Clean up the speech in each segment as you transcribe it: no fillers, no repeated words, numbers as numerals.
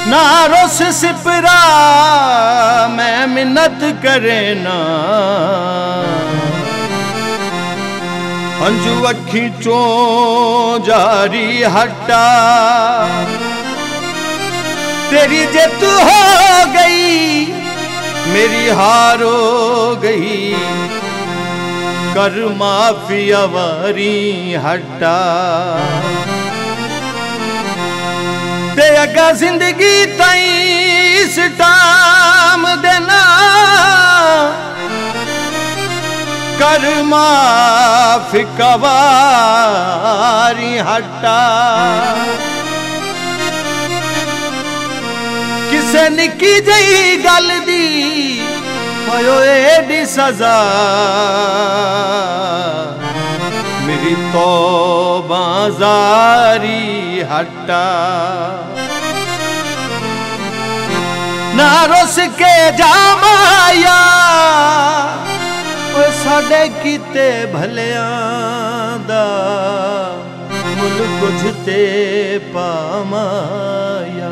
ना रोस सिपरा मैं मिन्नत करे ना, हंजू अखी चो जारी हटा। तेरी जित हो गई मेरी हार हो गई, कर माफी अवारी हटा। ते अगा जिंदगी ताई इस टाम देना, कर माफी कवारी हटा। किसे निकी जही गल दी होयो एडी सजा, मेरी तौबा जारी हटा। ना रुस के जामाया साडे कीते भलियां दा, मुल कुछ ते पामाया।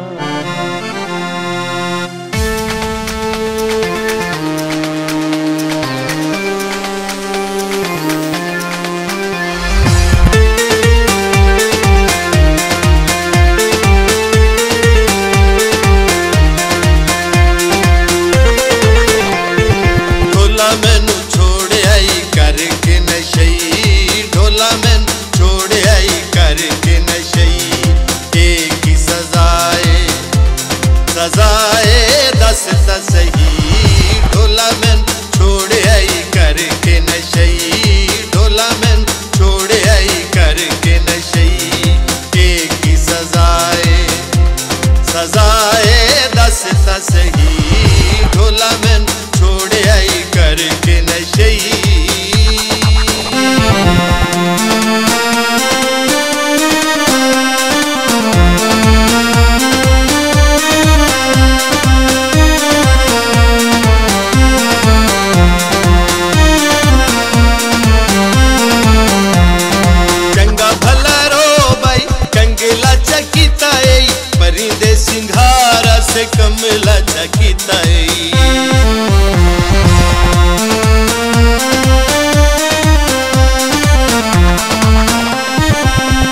कमला चकिताई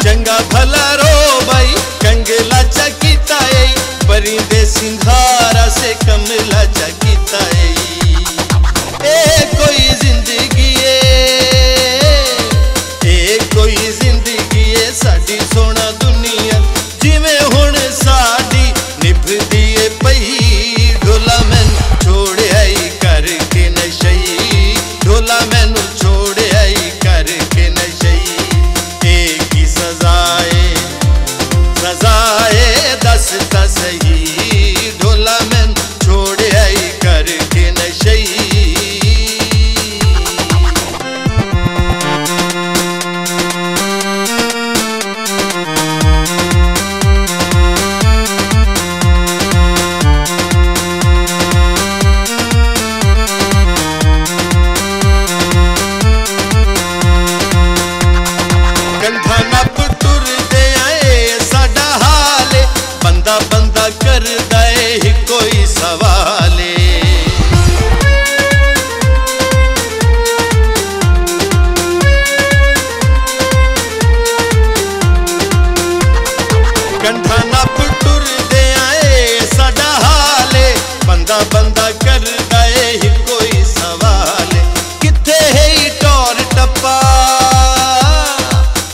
चंगा भला रो भाई कंगला चकिताई, परिंदे सिंघारा से कमला चकिताई। ए कोई जिंदगी ए कोई जिंदगी है साडी सोना दुनिया, जिवें हुण साडी निभदी पई। ढोला मैनू छोड़ आई करके नशई, ढोला मैनू छोड़ आई करके नशई। एक ही सजाए सजाए दस सही, ढोला मैनू छोड़ आई करके नशई। बंदा कर दे कोई सवाले, कंधा नप टुर दे आए साडा हाले। बंदा कर दे कोई सवाले, किथे है टोर टप्पा,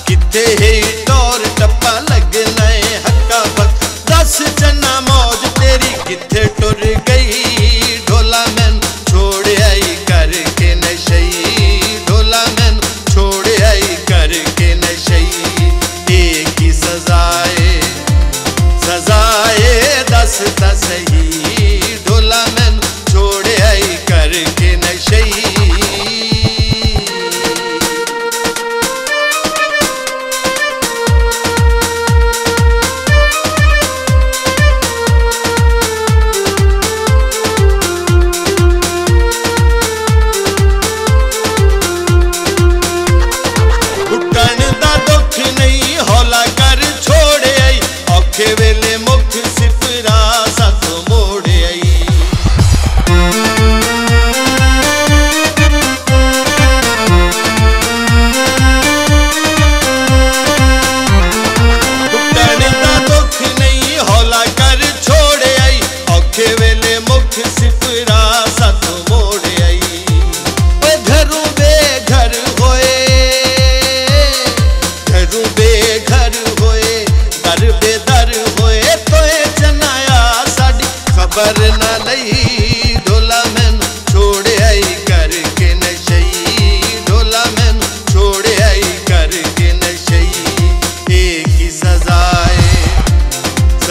किथे है टोर टप्पा लगना है हक्का बक। दस चन्ना मौज तेरी किथे टुर गई, ढोला मैन छोड़ आई करके नशई, ढोला मैन छोड़ आई करके नशई। एक ही सजाए सजाए दस सही, ढोला मैन छोड़ आई करके नशई। वेले मुख सिपरा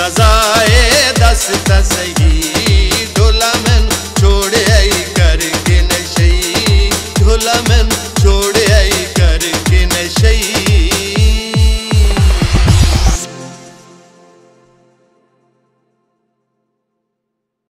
सजा ए दस ता सही।